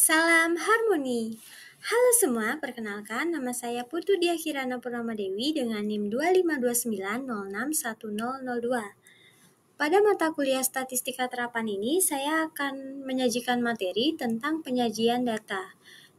Salam harmoni. Halo semua, perkenalkan nama saya Putu Dia Kirana Purnama Dewi dengan NIM 25290610002. Pada mata kuliah Statistika Terapan ini, saya akan menyajikan materi tentang penyajian data.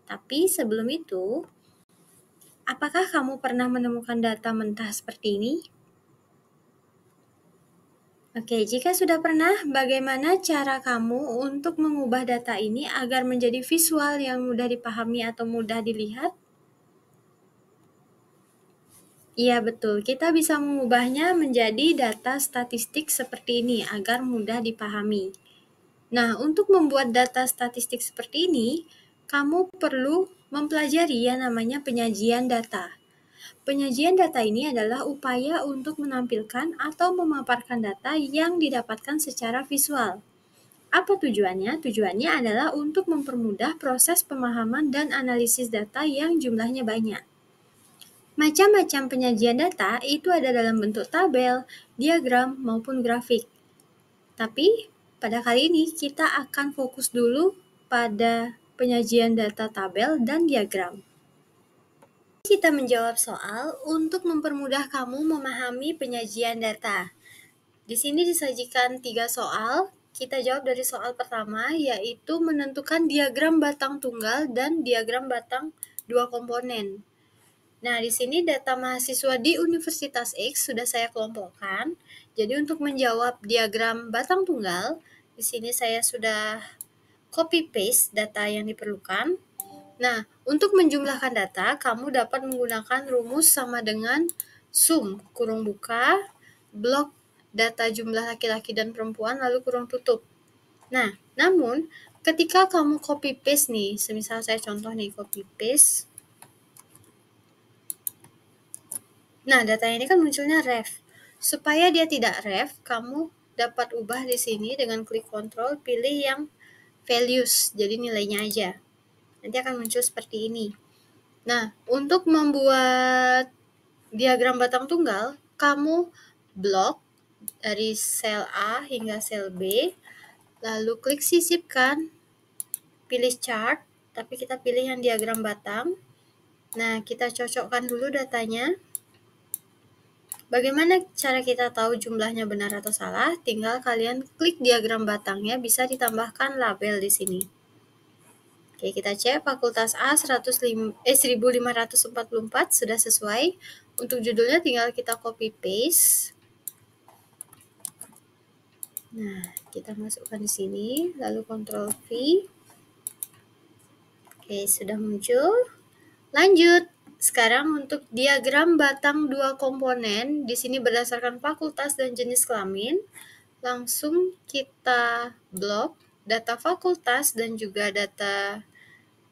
Tapi sebelum itu, apakah kamu pernah menemukan data mentah seperti ini? Oke, jika sudah pernah, bagaimana cara kamu untuk mengubah data ini agar menjadi visual yang mudah dipahami atau mudah dilihat? Iya betul, kita bisa mengubahnya menjadi data statistik seperti ini agar mudah dipahami. Nah, untuk membuat data statistik seperti ini, kamu perlu mempelajari yang namanya penyajian data. Penyajian data ini adalah upaya untuk menampilkan atau memaparkan data yang didapatkan secara visual. Apa tujuannya? Tujuannya adalah untuk mempermudah proses pemahaman dan analisis data yang jumlahnya banyak. Macam-macam penyajian data itu ada dalam bentuk tabel, diagram, maupun grafik. Tapi pada kali ini kita akan fokus dulu pada penyajian data tabel dan diagram. Kita menjawab soal untuk mempermudah kamu memahami penyajian data. Di sini disajikan 3 soal. Kita jawab dari soal pertama, yaitu menentukan diagram batang tunggal dan diagram batang dua komponen. Nah, di sini data mahasiswa di Universitas X sudah saya kelompokkan. Jadi untuk menjawab diagram batang tunggal, di sini saya sudah copy paste data yang diperlukan. Nah, untuk menjumlahkan data, kamu dapat menggunakan rumus sama dengan sum, kurung buka, blok data jumlah laki-laki dan perempuan, lalu kurung tutup. Nah, namun ketika kamu copy paste nih, semisal saya contoh nih copy paste. Nah, data ini kan munculnya ref. Supaya dia tidak ref, kamu dapat ubah di sini dengan klik Ctrl, pilih yang values, jadi nilainya aja. Nanti akan muncul seperti ini. Nah, untuk membuat diagram batang tunggal, kamu blok dari sel A hingga sel B, lalu klik sisipkan, pilih chart, tapi kita pilih yang diagram batang. Nah, kita cocokkan dulu datanya. Bagaimana cara kita tahu jumlahnya benar atau salah? Tinggal kalian klik diagram batangnya, bisa ditambahkan label di sini. Oke, kita cek fakultas A 1544 sudah sesuai. Untuk judulnya tinggal kita copy paste. Nah, kita masukkan di sini, lalu Ctrl V. Oke, sudah muncul. Lanjut. Sekarang untuk diagram batang dua komponen, di sini berdasarkan fakultas dan jenis kelamin, langsung kita blok data fakultas dan juga data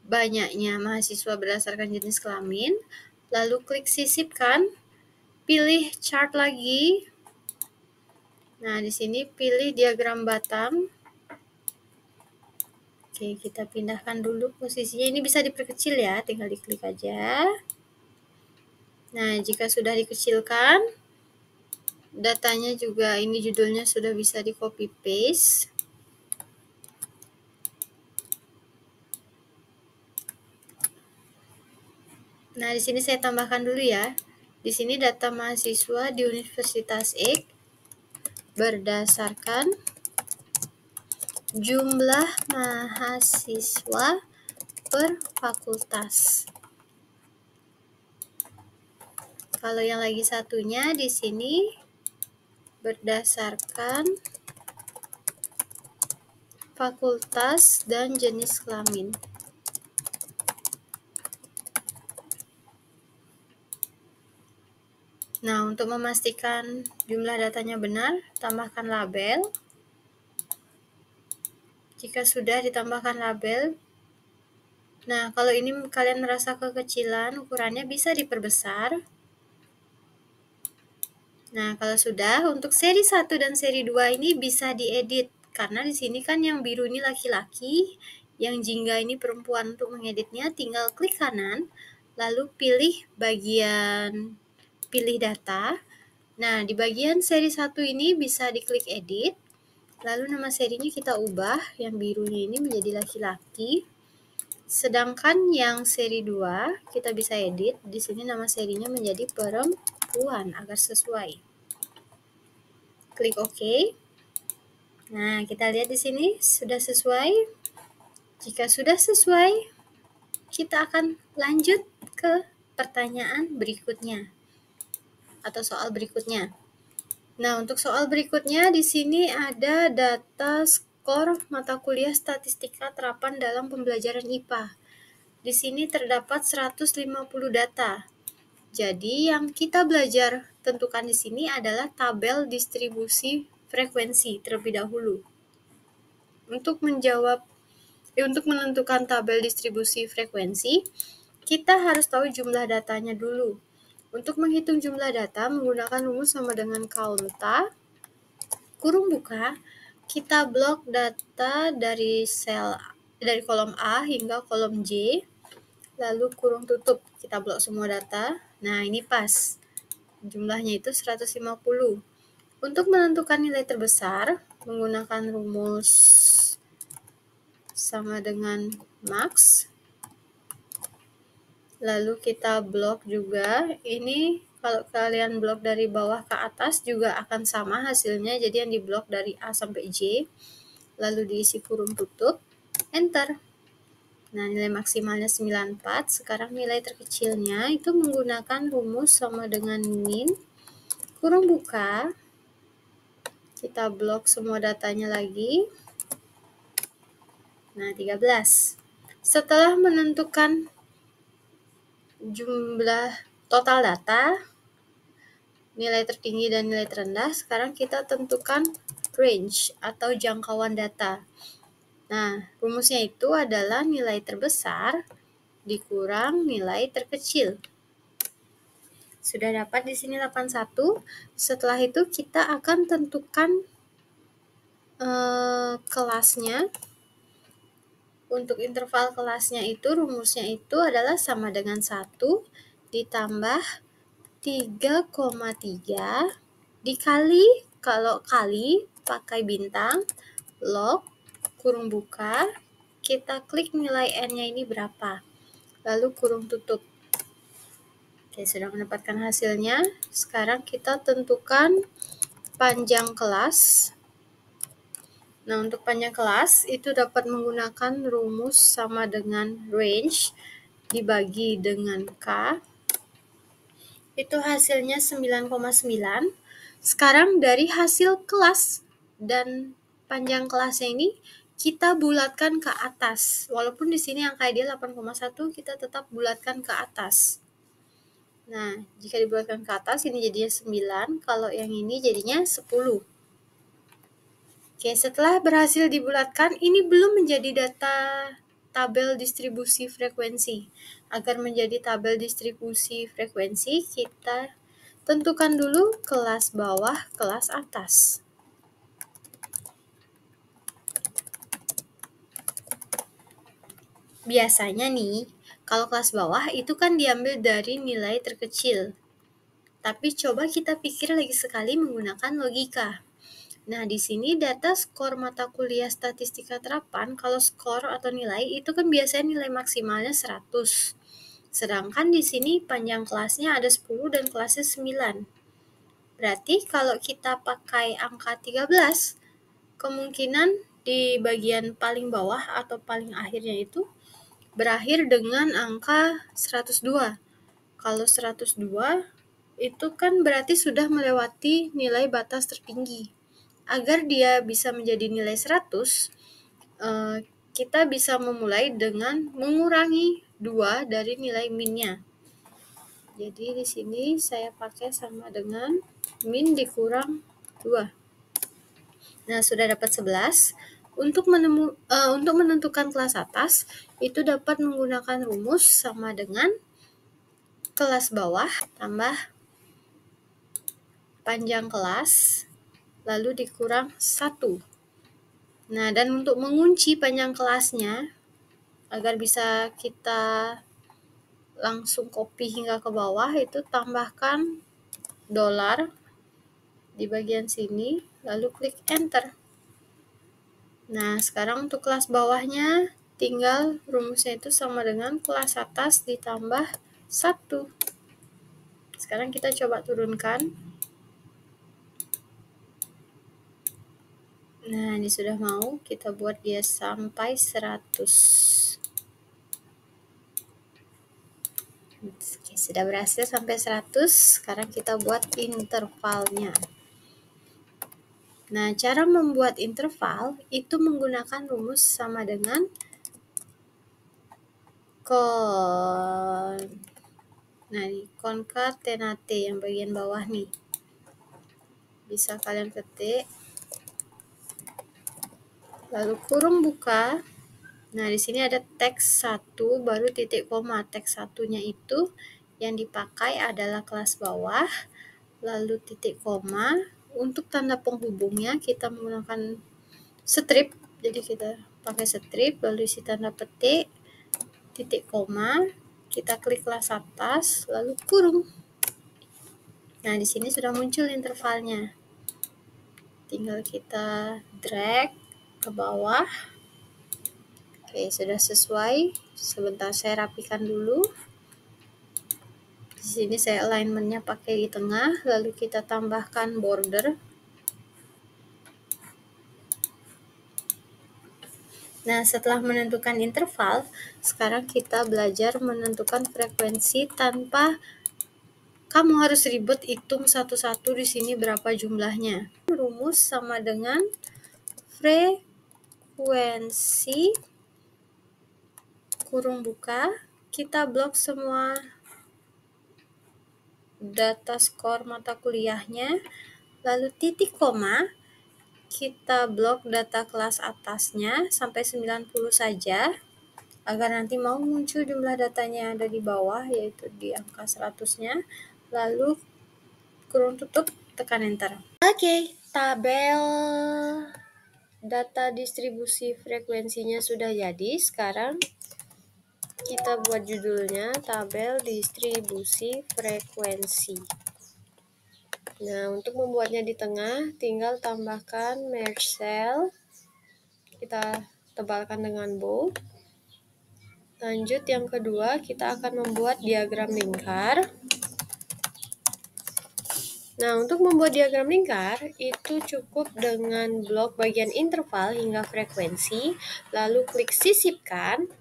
banyaknya mahasiswa berdasarkan jenis kelamin, lalu klik sisipkan, pilih chart lagi. Nah, di sini pilih diagram batang. Oke, kita pindahkan dulu posisinya. Ini bisa diperkecil ya, tinggal diklik aja. Nah, jika sudah dikecilkan, datanya juga ini judulnya sudah bisa di copy paste. Nah, di sini saya tambahkan dulu ya. Di sini data mahasiswa di Universitas X berdasarkan jumlah mahasiswa per fakultas. Kalau yang lagi satunya di sini berdasarkan fakultas dan jenis kelamin. Nah, untuk memastikan jumlah datanya benar, tambahkan label. Jika sudah ditambahkan label, nah kalau ini kalian merasa kekecilan, ukurannya bisa diperbesar. Nah, kalau sudah, untuk seri 1 dan seri 2 ini bisa diedit. Karena di sini kan yang biru ini laki-laki, yang jingga ini perempuan. Untuk mengeditnya, tinggal klik kanan, lalu pilih bagian pilih data. Nah, di bagian seri 1 ini bisa diklik edit. Lalu nama serinya kita ubah, yang birunya ini menjadi laki-laki. Sedangkan yang seri 2 kita bisa edit. Di sini nama serinya menjadi perempuan agar sesuai. Klik OK. Nah, kita lihat di sini sudah sesuai. Jika sudah sesuai, kita akan lanjut ke pertanyaan berikutnya atau soal berikutnya. Nah, untuk soal berikutnya di sini ada data skor mata kuliah statistika terapan dalam pembelajaran IPA. Di sini terdapat 150 data. Jadi, yang kita belajar tentukan di sini adalah tabel distribusi frekuensi terlebih dahulu. Untuk menentukan tabel distribusi frekuensi, kita harus tahu jumlah datanya dulu. Untuk menghitung jumlah data menggunakan rumus sama dengan count, kurung buka, kita blok data dari kolom A hingga kolom J, lalu kurung tutup, kita blok semua data. Nah, ini pas. Jumlahnya itu 150. Untuk menentukan nilai terbesar, menggunakan rumus sama dengan max. Lalu kita blok juga. Ini kalau kalian blok dari bawah ke atas juga akan sama hasilnya. Jadi yang diblok dari A sampai J. Lalu diisi kurung tutup. Enter. Nah, nilai maksimalnya 94. Sekarang nilai terkecilnya itu menggunakan rumus sama dengan min. Kurung buka. Kita blok semua datanya lagi. Nah, 13. Setelah menentukan jumlah total data, nilai tertinggi dan nilai terendah, sekarang kita tentukan range atau jangkauan data. Nah, rumusnya itu adalah nilai terbesar dikurang nilai terkecil. Sudah dapat di sini 81. Setelah itu kita akan tentukan kelasnya. Untuk interval kelasnya itu rumusnya itu adalah sama dengan 1 ditambah 3,3 dikali, kalau kali pakai bintang, log, kurung buka, kita klik nilai N-nya ini berapa, lalu kurung tutup. Oke, sudah mendapatkan hasilnya. Sekarang kita tentukan panjang kelas. Nah, untuk panjang kelas itu dapat menggunakan rumus sama dengan range dibagi dengan K. Itu hasilnya 9,9. Sekarang dari hasil kelas dan panjang kelasnya ini kita bulatkan ke atas. Walaupun di sini angka ideal 8,1, kita tetap bulatkan ke atas. Nah, jika dibulatkan ke atas ini jadinya 9, kalau yang ini jadinya 10. Oke, setelah berhasil dibulatkan, ini belum menjadi data tabel distribusi frekuensi. Agar menjadi tabel distribusi frekuensi, kita tentukan dulu kelas bawah, kelas atas. Biasanya nih, kalau kelas bawah itu kan diambil dari nilai terkecil. Tapi coba kita pikir lagi sekali menggunakan logika. Nah, di sini data skor mata kuliah statistika terapan, kalau skor atau nilai itu kan biasanya nilai maksimalnya 100. Sedangkan di sini panjang kelasnya ada 10 dan kelasnya 9. Berarti kalau kita pakai angka 13, kemungkinan di bagian paling bawah atau paling akhirnya itu berakhir dengan angka 102. Kalau 102 itu kan berarti sudah melewati nilai batas tertinggi. Agar dia bisa menjadi nilai 100, kita bisa memulai dengan mengurangi 2 dari nilai min-nya. Jadi di sini saya pakai sama dengan min dikurang 2. Nah, sudah dapat 11. Untuk menentukan kelas atas, itu dapat menggunakan rumus sama dengan kelas bawah tambah panjang kelas, lalu dikurang 1. Nah, dan untuk mengunci panjang kelasnya, agar bisa kita langsung copy hingga ke bawah, itu tambahkan dolar di bagian sini, lalu klik enter. Nah, sekarang untuk kelas bawahnya tinggal rumusnya itu sama dengan kelas atas ditambah 1. Sekarang kita coba turunkan. Nah, ini sudah mau, kita buat dia sampai 100. Oke, sudah berhasil sampai 100. Sekarang kita buat intervalnya. Nah, cara membuat interval itu menggunakan rumus sama dengan concatenate yang bagian bawah nih. Bisa kalian ketik. Lalu kurung buka. Nah, di sini ada teks 1 baru titik koma. Teks 1-nya itu yang dipakai adalah kelas bawah, lalu titik koma. Untuk tanda penghubungnya kita menggunakan strip. Jadi kita pakai strip, lalu isi tanda petik, titik koma, kita klik kelas atas, lalu kurung. Nah, di sini sudah muncul intervalnya. Tinggal kita drag ke bawah. Oke, sudah sesuai. Sebentar saya rapikan dulu. Di sini saya alignmentnya pakai di tengah, lalu kita tambahkan border. Nah, setelah menentukan interval, sekarang kita belajar menentukan frekuensi tanpa kamu harus ribet hitung satu-satu di sini berapa jumlahnya. Rumus sama dengan frekuensi kurung buka, kita blok semua data skor mata kuliahnya, lalu titik koma, kita blok data kelas atasnya sampai 90 saja, agar nanti mau muncul jumlah datanya ada di bawah, yaitu di angka 100-nya, lalu kurung tutup, tekan enter. Oke, tabel data distribusi frekuensinya sudah jadi. Sekarang kita buat judulnya tabel distribusi frekuensi. Nah, untuk membuatnya di tengah, tinggal tambahkan merge cell. Kita tebalkan dengan bold. Lanjut yang kedua, kita akan membuat diagram lingkar. Nah, untuk membuat diagram lingkar, itu cukup dengan blok bagian interval hingga frekuensi, lalu klik sisipkan.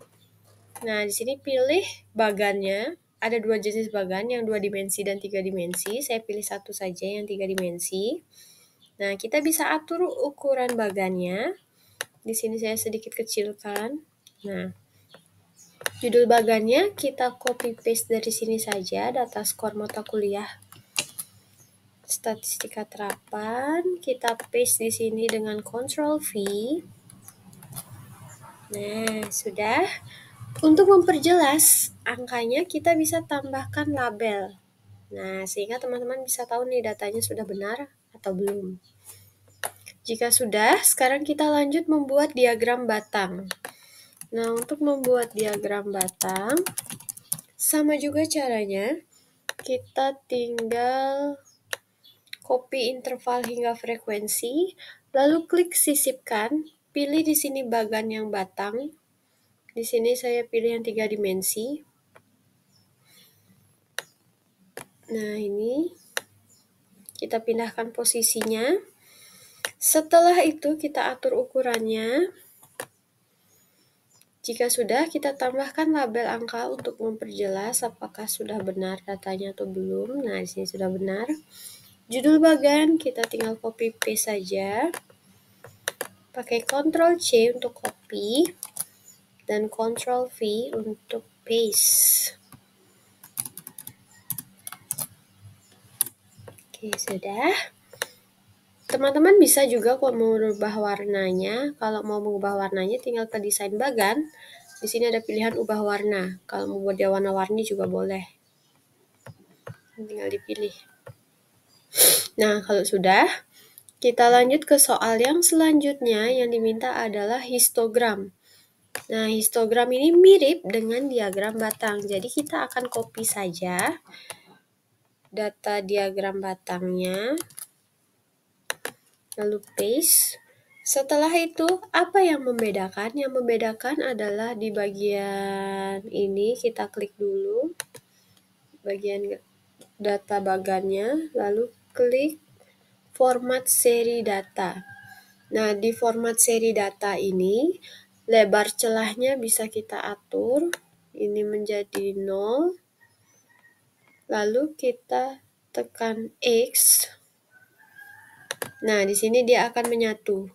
Nah, di sini pilih bagannya. Ada 2 jenis bagan, yang 2 dimensi dan 3 dimensi. Saya pilih satu saja yang 3 dimensi. Nah, kita bisa atur ukuran bagannya. Di sini saya sedikit kecilkan. Nah, judul bagannya kita copy paste dari sini saja, data skor mata kuliah statistika terapan. Kita paste di sini dengan Ctrl V. Nah, sudah. Untuk memperjelas angkanya, kita bisa tambahkan label. Nah, sehingga teman-teman bisa tahu nih datanya sudah benar atau belum. Jika sudah, sekarang kita lanjut membuat diagram batang. Nah, untuk membuat diagram batang, sama juga caranya. Kita tinggal copy interval hingga frekuensi, lalu klik sisipkan, pilih di sini bagan yang batang. Di sini saya pilih yang 3 dimensi. Nah, ini kita pindahkan posisinya. Setelah itu kita atur ukurannya. Jika sudah, kita tambahkan label angka untuk memperjelas apakah sudah benar datanya atau belum. Nah, di sini sudah benar. Judul bagan kita tinggal copy paste saja. Pakai Ctrl C untuk copy dan Ctrl V untuk paste. Oke, sudah. Teman-teman bisa juga kok mengubah warnanya. Kalau mau mengubah warnanya tinggal ke desain bagan. Di sini ada pilihan ubah warna. Kalau mau buat dia warna-warni juga boleh. Tinggal dipilih. Nah, kalau sudah, kita lanjut ke soal yang selanjutnya. Yang diminta adalah histogram. Nah, histogram ini mirip dengan diagram batang. Jadi kita akan copy saja data diagram batangnya, lalu paste. Setelah itu, apa yang membedakan? Yang membedakan adalah di bagian ini, kita klik dulu bagian data bagannya, lalu klik format seri data. Nah, di format seri data ini, lebar celahnya bisa kita atur. Ini menjadi 0. Lalu kita tekan X. Nah, di sini dia akan menyatu.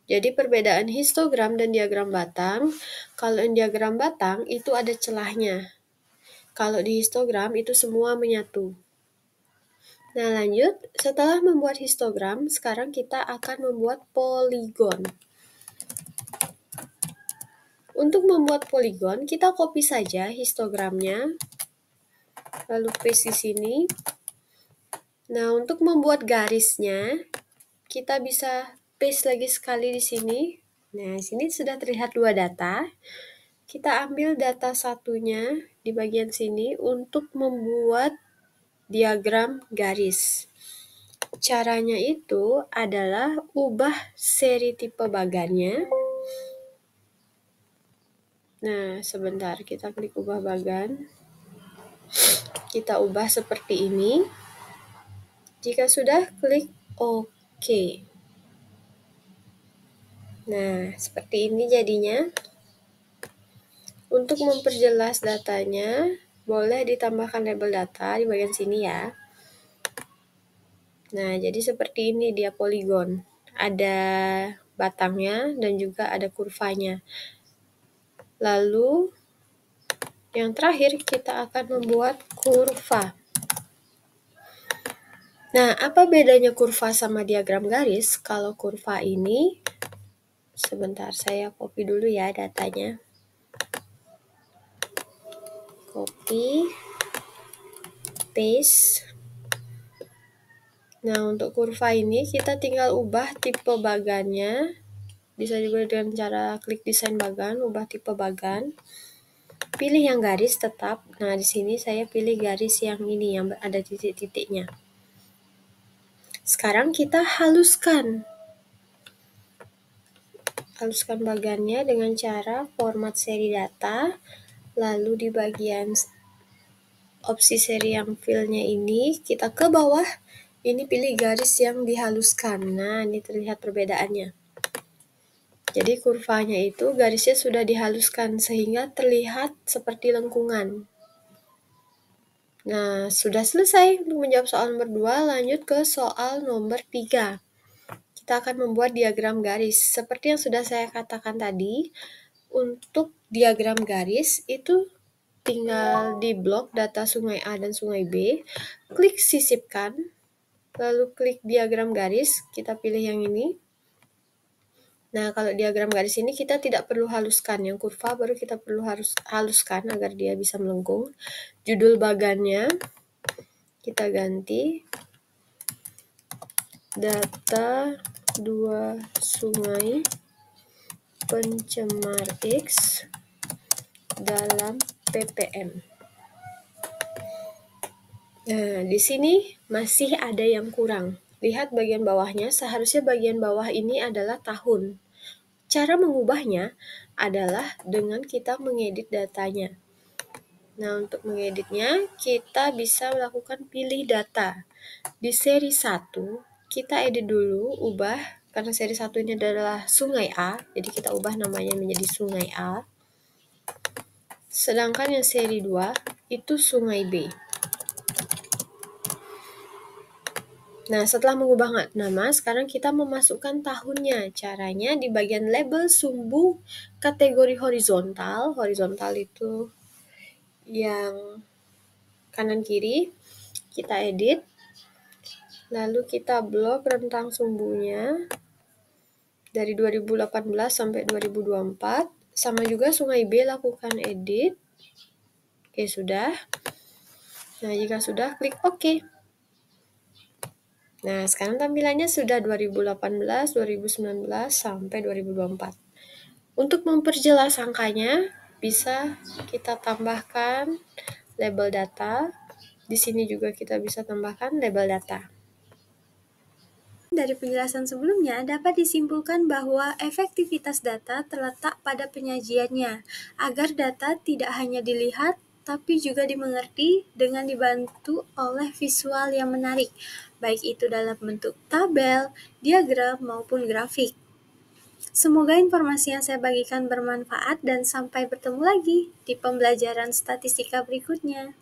Jadi perbedaan histogram dan diagram batang, kalau yang diagram batang itu ada celahnya. Kalau di histogram itu semua menyatu. Nah, lanjut. Setelah membuat histogram, sekarang kita akan membuat poligon. Untuk membuat poligon, kita copy saja histogramnya, lalu paste di sini. Nah, untuk membuat garisnya, kita bisa paste lagi sekali di sini. Nah, di sini sudah terlihat dua data. Kita ambil data satunya di bagian sini untuk membuat diagram garis. Caranya itu adalah ubah seri tipe bagannya. Nah, sebentar, kita klik ubah bagan. Kita ubah seperti ini. Jika sudah, klik OK. Nah, seperti ini jadinya. Untuk memperjelas datanya, boleh ditambahkan label data di bagian sini ya. Nah, jadi seperti ini dia poligon. Ada batangnya dan juga ada kurvanya. Lalu, yang terakhir kita akan membuat kurva. Nah, apa bedanya kurva sama diagram garis? Kalau kurva ini, sebentar saya copy dulu ya datanya. Copy, paste. Nah, untuk kurva ini kita tinggal ubah tipe bagannya. Bisa juga dengan cara klik desain bagan, ubah tipe bagan. Pilih yang garis tetap. Nah, di sini saya pilih garis yang ini, yang ada titik-titiknya. Sekarang kita haluskan. Haluskan bagannya dengan cara format seri data. Lalu di bagian opsi seri yang fill-nya ini, kita ke bawah. Ini pilih garis yang dihaluskan. Nah, ini terlihat perbedaannya. Jadi kurvanya itu garisnya sudah dihaluskan sehingga terlihat seperti lengkungan. Nah, sudah selesai untuk menjawab soal nomor 2, lanjut ke soal nomor 3. Kita akan membuat diagram garis. Seperti yang sudah saya katakan tadi, untuk diagram garis itu tinggal di blok data sungai A dan sungai B, klik sisipkan, lalu klik diagram garis, kita pilih yang ini. Nah, kalau diagram garis ini kita tidak perlu haluskan, yang kurva baru kita perlu haluskan agar dia bisa melengkung. Judul bagannya kita ganti data 2 sungai pencemar X dalam ppm. Nah, di sini masih ada yang kurang. Lihat bagian bawahnya, seharusnya bagian bawah ini adalah tahun. Cara mengubahnya adalah dengan kita mengedit datanya. Nah, untuk mengeditnya, kita bisa melakukan pilih data. Di seri 1, kita edit dulu, ubah, karena seri 1 ini adalah sungai A, jadi kita ubah namanya menjadi sungai A. Sedangkan yang seri 2, itu sungai B. Nah, setelah mengubah nama, sekarang kita memasukkan tahunnya. Caranya di bagian label sumbu kategori horizontal. Horizontal itu yang kanan kiri. Kita edit. Lalu kita blok rentang sumbunya dari 2018 sampai 2024. Sama juga sungai B, lakukan edit. Oke, sudah. Nah, jika sudah, klik OK. Nah, sekarang tampilannya sudah 2018, 2019, sampai 2024. Untuk memperjelas angkanya, bisa kita tambahkan label data. Di sini juga kita bisa tambahkan label data. dari penjelasan sebelumnya, dapat disimpulkan bahwa efektivitas data terletak pada penyajiannya, agar data tidak hanya dilihat, tapi juga dimengerti dengan dibantu oleh visual yang menarik, baik itu dalam bentuk tabel, diagram, maupun grafik. Semoga informasi yang saya bagikan bermanfaat dan sampai bertemu lagi di pembelajaran statistika berikutnya.